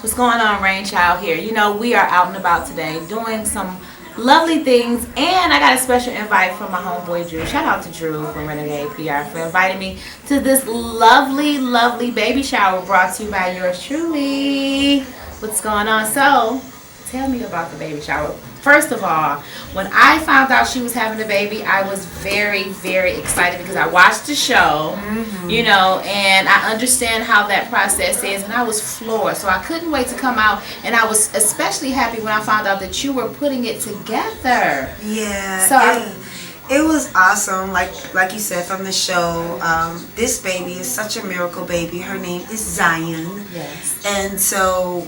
What's going on, Rain Child here? You know, we are out and about today doing some lovely things, and I got a special invite from my homeboy Drew. Shout out to Drew from Renegade PR for inviting me to this lovely, lovely baby shower brought to you by yours truly. What's going on? So, tell me about the baby shower. First of all, when I found out she was having a baby, I was very, very excited because I watched the show, you know, and I understand how that process is, and I was floored. So I couldn't wait to come out, and I was especially happy when I found out that you were putting it together. Yeah. So it was awesome. Like you said from the show, this baby is such a miracle baby. Her name is Zion. yes. And so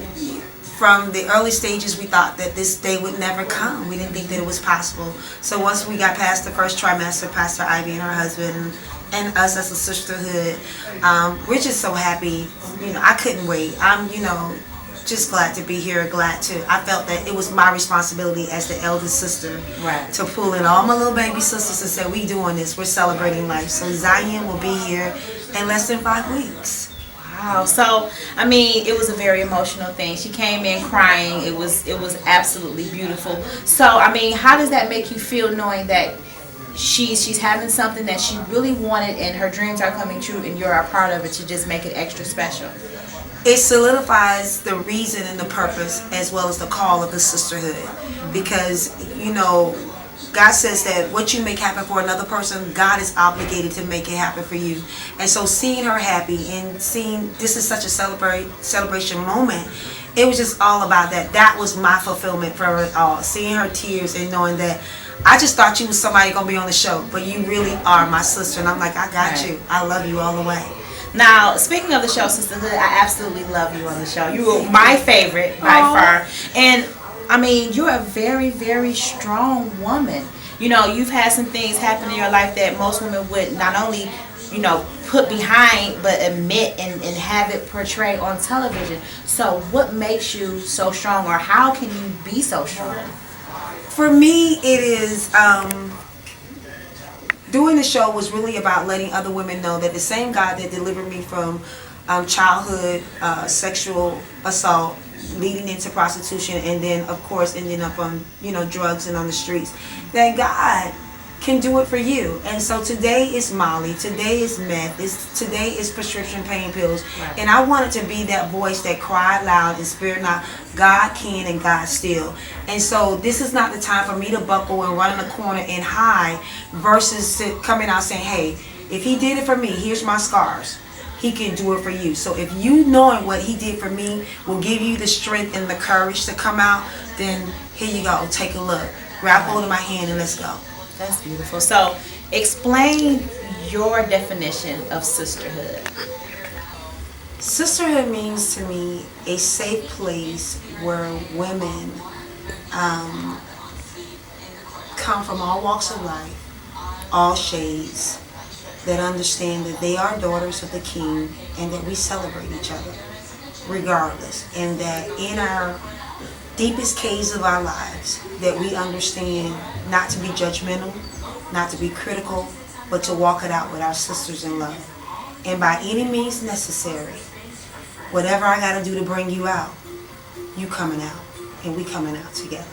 from the early stages, we thought that this day would never come. We didn't think that it was possible. So once we got past the first trimester, Pastor Ivy and her husband and us as a sisterhood, we're just so happy. You know, I couldn't wait. I'm, just glad to be here. I felt that it was my responsibility as the eldest sister Right. to pull in all my little baby sisters and say, we doing this. We're celebrating life. So Zion will be here in less than 5 weeks. Wow. So, I mean, it was a very emotional thing. She came in crying. It was absolutely beautiful. So, I mean, how does that make you feel knowing that she's having something that she really wanted and her dreams are coming true and you're a part of it to just make it extra special? It solidifies the reason and the purpose as well as the call of the sisterhood, because God says that what you make happen for another person, God is obligated to make it happen for you. And so seeing her happy and seeing this is such a celebration moment, it was just all about that. That was my fulfillment for it all. Seeing her tears and knowing that I just thought you was somebody going to be on the show, but you really are my sister. And I'm like, I got you. I love you all the way. Now, speaking of the show, Sisterhood, I absolutely love you on the show. You were my favorite by far. And, I mean, you're a very, very strong woman. You know, you've had some things happen in your life that most women would not only, put behind, but admit and have it portrayed on television. So what makes you so strong, or how can you be so strong? For me, it is... doing the show was really about letting other women know that the same God that delivered me from childhood sexual assault, leading into prostitution, and then of course ending up on drugs and on the streets, that God can do it for you. And so today is Molly, today is meth, today is prescription pain pills. Right. And I wanted to be that voice that cried loud and spared not. God can and God still. And so this is not the time for me to buckle and run in the corner and hide versus coming out saying, hey, if he did it for me, here's my scars. He can do it for you. So if you knowing what he did for me will give you the strength and the courage to come out, then here you go. Take a look. Grab hold of my hand and let's go. That's beautiful. So explain your definition of sisterhood. Sisterhood means to me a safe place where women come from all walks of life, all shades, that understand that they are daughters of the King and that we celebrate each other regardless, and that in our deepest caves of our lives that we understand not to be judgmental, not to be critical, but to walk it out with our sisters in love. And by any means necessary, whatever I got to do to bring you out, you coming out, and we coming out together.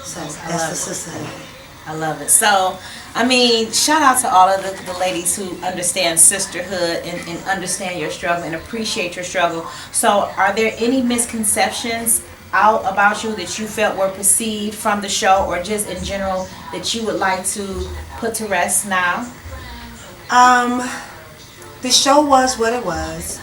So that's the sisterhood. I love it. So, I mean, shout out to all of the ladies who understand sisterhood and understand your struggle and appreciate your struggle. So, are there any misconceptions out about you that you felt were perceived from the show, or just in general that you would like to put to rest now? The show was what it was.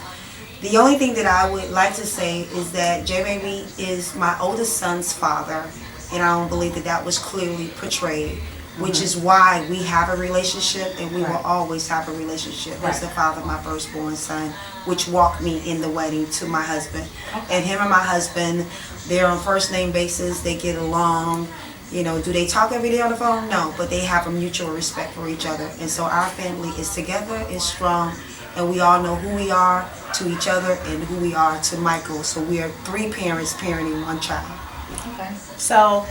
The only thing that I would like to say is that J Baby is my oldest son's father, and I don't believe that was clearly portrayed, which is why we have a relationship, and we will always have a relationship. He's the father of my firstborn son, which walked me in the wedding to my husband. And him and my husband, they're on first name basis. They get along. Do they talk every day on the phone? No, but they have a mutual respect for each other. And so our family is together, is strong, and we all know who we are to each other and who we are to Michael. So we are 3 parents parenting 1 child. Okay. So,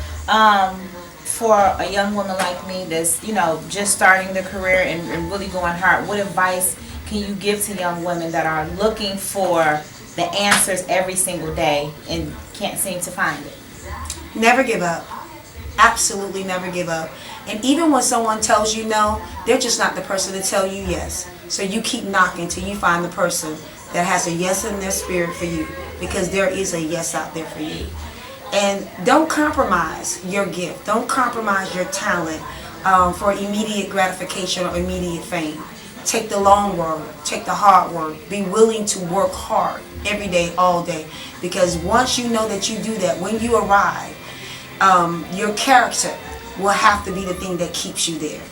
for a young woman like me that's, just starting their career and really going hard, what advice can you give to young women that are looking for the answers every single day and can't seem to find it. Never give up. Absolutely never give up. And even when someone tells you no, they're just not the person to tell you yes. So you keep knocking till you find the person that has a yes in their spirit for you, because there is a yes out there for you. And don't compromise your gift. Don't compromise your talent for immediate gratification or immediate fame. Take the long work. Take the hard work. Be willing to work hard every day, all day. Because once you know that you do that, when you arrive, your character will have to be the thing that keeps you there.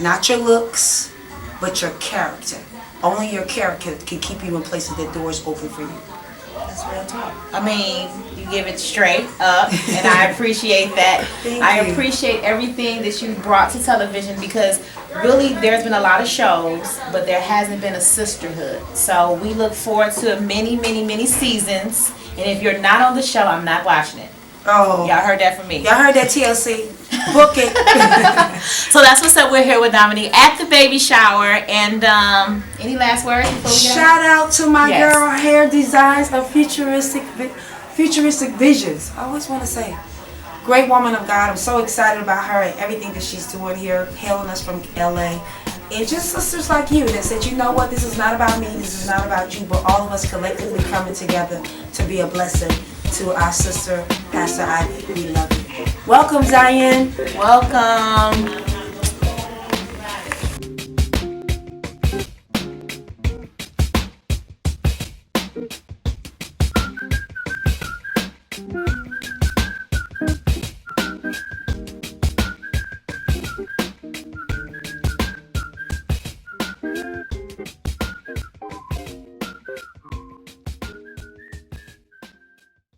Not your looks, but your character. Only your character can keep you in places that doors open for you. That's real talk. I mean, you give it straight up, and I appreciate that. I appreciate everything that you brought to television, because really there's been a lot of shows, but there hasn't been a sisterhood. So we look forward to many, many, many seasons. And if you're not on the show, I'm not watching it. Oh, y'all heard that from me. Y'all heard that, TLC. Book it. So that's what's up. We're here with Dominique at the baby shower. And any last words before we get Shout out to my Yes. girl, Hair Designs of Futuristic Visions. I always want to say, great woman of God. I'm so excited about her and everything that she's doing here, hailing us from LA. And just sisters like you that said, you know what, this is not about me, this is not about you, but all of us collectively coming together to be a blessing to our sister, Pastor Ivy. We love you. Welcome, Zion. Welcome.